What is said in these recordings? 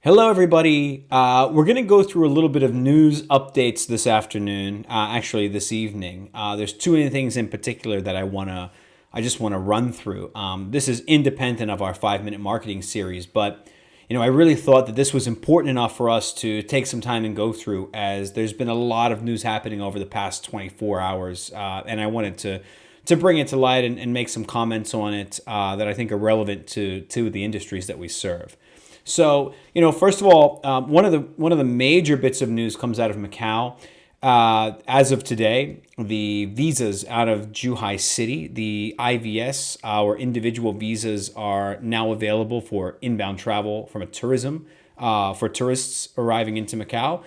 Hello, everybody. We're going to go through a little bit of news updates this afternoon. Actually, this evening. There's two things in particular that I just want to run through. This is independent of our 5-minute marketing series, but I really thought that this was important enough for us to take some time and go through, as there's been a lot of news happening over the past 24 hours, and I wanted to bring it to light and make some comments on it that I think are relevant to the industries that we serve. So, first of all, one of the major bits of news comes out of Macau. As of today, the visas out of Zhuhai City, the IVS, our individual visas, are now available for inbound travel from for tourists arriving into Macau.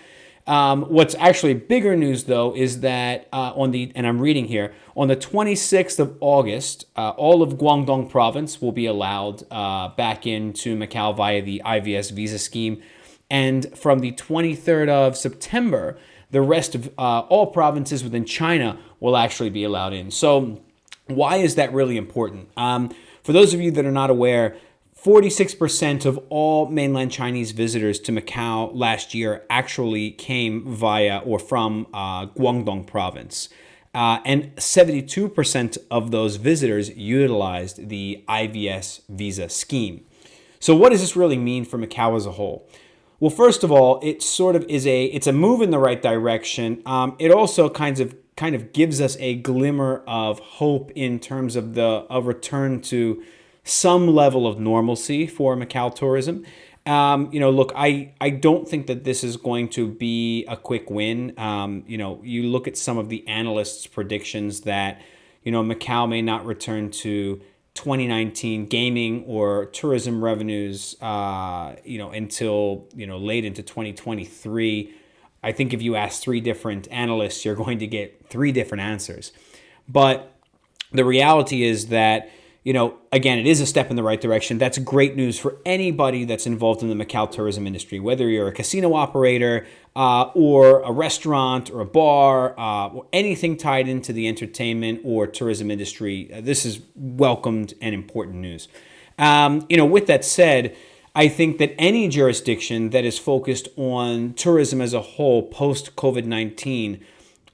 What's actually bigger news, though, is that and I'm reading here, on the 26th of August, all of Guangdong province will be allowed back into Macau via the IVS visa scheme. And from the 23rd of September, the rest of all provinces within China will actually be allowed in. So why is that really important? For those of you that are not aware, 46% of all mainland Chinese visitors to Macau last year actually came via or from Guangdong province. And 72% of those visitors utilized the IVS visa scheme. So what does this really mean for Macau as a whole? Well, first of all, it sort of is it's a move in the right direction. It also kind of gives us a glimmer of hope in terms of a return to some level of normalcy for Macau tourism. Look, I don't think that this is going to be a quick win. You look at some of the analysts' predictions that, Macau may not return to 2019 gaming or tourism revenues, until, late into 2023. I think if you ask 3 different analysts, you're going to get 3 different answers. But the reality is that, again, it is a step in the right direction. That's great news for anybody that's involved in the Macau tourism industry, whether you're a casino operator or a restaurant or a bar or anything tied into the entertainment or tourism industry. This is welcomed and important news. With that said, I think that any jurisdiction that is focused on tourism as a whole post-COVID-19,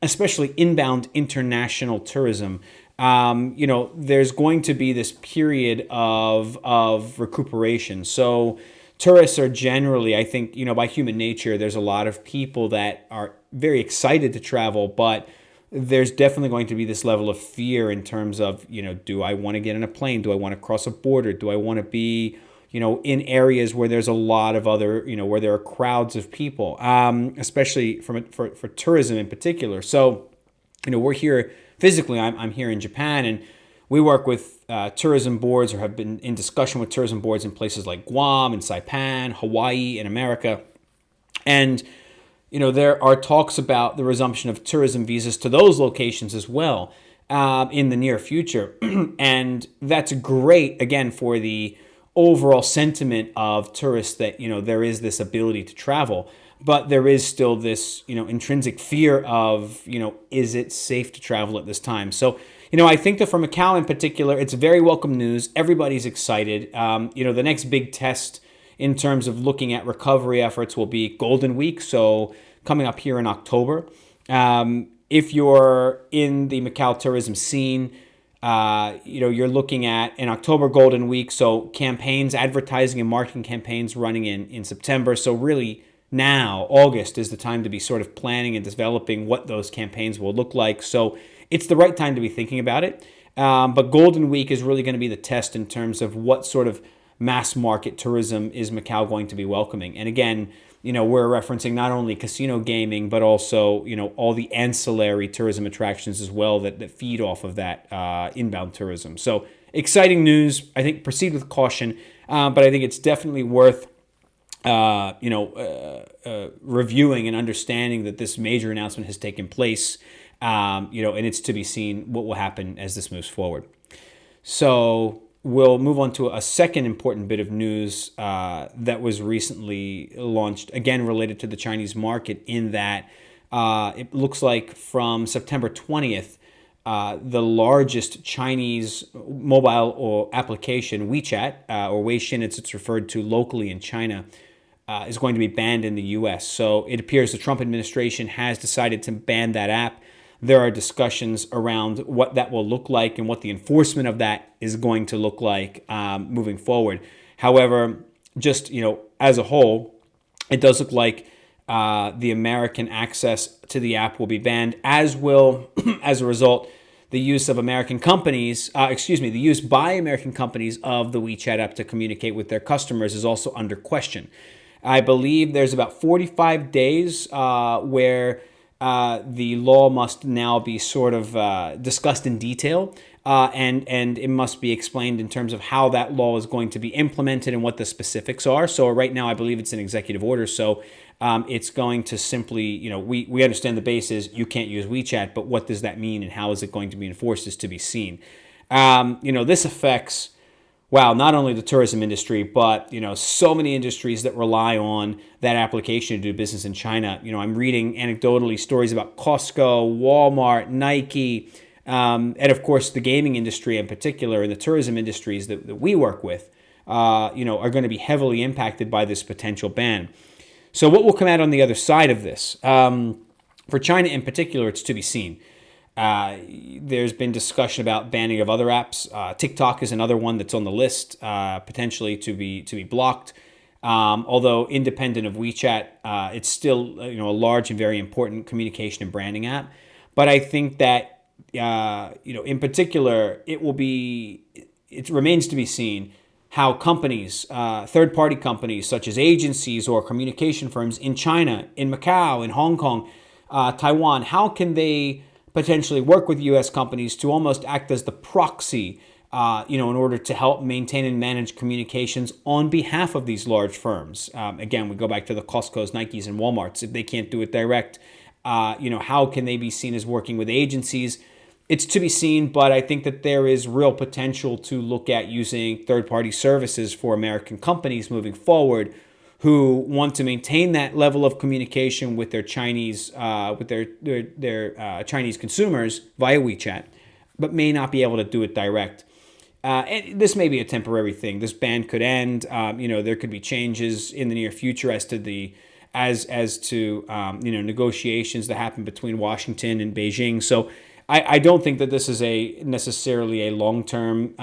especially inbound international tourism, there's going to be this period of recuperation. So tourists are generally, I think, by human nature, there's a lot of people that are very excited to travel, but there's definitely going to be this level of fear in terms of, do I want to get on a plane? Do I want to cross a border? Do I want to be, in areas where there's a lot of other, where there are crowds of people, especially for tourism in particular. So, we're here physically. I'm here in Japan, and we work with tourism boards, or have been in discussion with tourism boards in places like Guam and Saipan, Hawaii, and America. And, there are talks about the resumption of tourism visas to those locations as well in the near future. And that's great, again, for the overall sentiment of tourists that, there is this ability to travel. But there is still this, intrinsic fear of, is it safe to travel at this time? So, I think that for Macau in particular, it's very welcome news. Everybody's excited. The next big test in terms of looking at recovery efforts will be Golden Week. So coming up here in October. If you're in the Macau tourism scene, you're looking at an October Golden Week. So campaigns, advertising and marketing campaigns running in September. So really, now, August is the time to be sort of planning and developing what those campaigns will look like. So it's the right time to be thinking about it. But Golden Week is really going to be the test in terms of what sort of mass market tourism is Macau going to be welcoming. And again, we're referencing not only casino gaming, but also, all the ancillary tourism attractions as well that feed off of that inbound tourism. So exciting news. I think proceed with caution, but I think it's definitely worth reviewing and understanding that this major announcement has taken place, and it's to be seen what will happen as this moves forward. So we'll move on to a second important bit of news that was recently launched, again related to the Chinese market, in that it looks like from September 20th, the largest Chinese mobile or application, WeChat, or Weixin, as it's referred to locally in China, is going to be banned in the US. So it appears the Trump administration has decided to ban that app. There are discussions around what that will look like and what the enforcement of that is going to look like moving forward. However, just as a whole, it does look like the American access to the app will be banned, as will, as a result, the use of American companies, the use by American companies of the WeChat app to communicate with their customers is also under question. I believe there's about 45 days where the law must now be sort of discussed in detail, and it must be explained in terms of how that law is going to be implemented and what the specifics are. So right now, I believe it's an executive order. So it's going to simply, we understand the basis. You can't use WeChat, but what does that mean and how is it going to be enforced is to be seen. This affects, not only the tourism industry, but so many industries that rely on that application to do business in China. I'm reading anecdotally stories about Costco, Walmart, Nike, and of course the gaming industry in particular, and the tourism industries that we work with, are going to be heavily impacted by this potential ban. So what will come out on the other side of this? For China in particular, it's to be seen. There's been discussion about banning of other apps. TikTok is another one that's on the list, potentially to be blocked. Although independent of WeChat, it's still a large and very important communication and branding app. But I think that in particular, it remains to be seen how companies, third-party companies such as agencies or communication firms in China, in Macau, in Hong Kong, Taiwan, how can they potentially work with U.S. companies to almost act as the proxy, in order to help maintain and manage communications on behalf of these large firms. Again, we go back to the Costco's, Nikes, and Walmarts. If they can't do it direct, how can they be seen as working with agencies? It's to be seen, but I think that there is real potential to look at using third-party services for American companies moving forward who want to maintain that level of communication with their Chinese Chinese consumers via WeChat, but may not be able to do it direct. And this may be a temporary thing. This ban could end. There could be changes in the near future as to negotiations that happen between Washington and Beijing. So I don't think that this is necessarily a long-term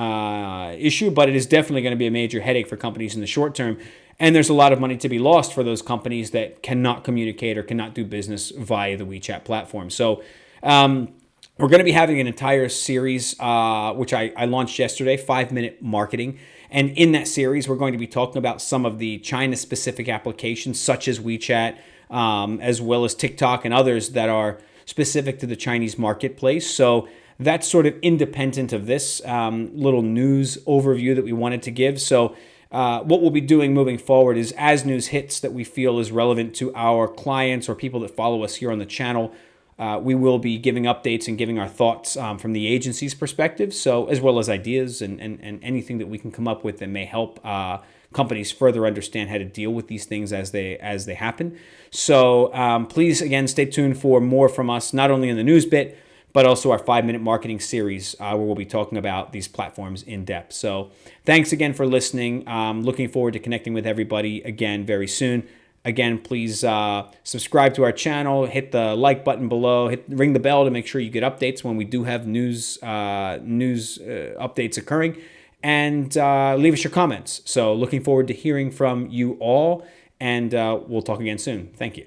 issue, but it is definitely going to be a major headache for companies in the short term. And there's a lot of money to be lost for those companies that cannot communicate or cannot do business via the WeChat platform. So we're going to be having an entire series, which I launched yesterday, 5-minute marketing. And in that series, we're going to be talking about some of the China-specific applications, such as WeChat, as well as TikTok and others that are specific to the Chinese marketplace. So that's sort of independent of this little news overview that we wanted to give. So what we'll be doing moving forward is, as news hits that we feel is relevant to our clients or people that follow us here on the channel, we will be giving updates and giving our thoughts from the agency's perspective, so as well as ideas and anything that we can come up with that may help companies further understand how to deal with these things as they happen. So please, again, stay tuned for more from us, not only in the news bit, but also our 5-minute marketing series where we'll be talking about these platforms in depth. So thanks again for listening. Looking forward to connecting with everybody again very soon. Again, please subscribe to our channel, hit the like button below, ring the bell to make sure you get updates when we do have news updates occurring, and leave us your comments. So looking forward to hearing from you all, and we'll talk again soon. Thank you.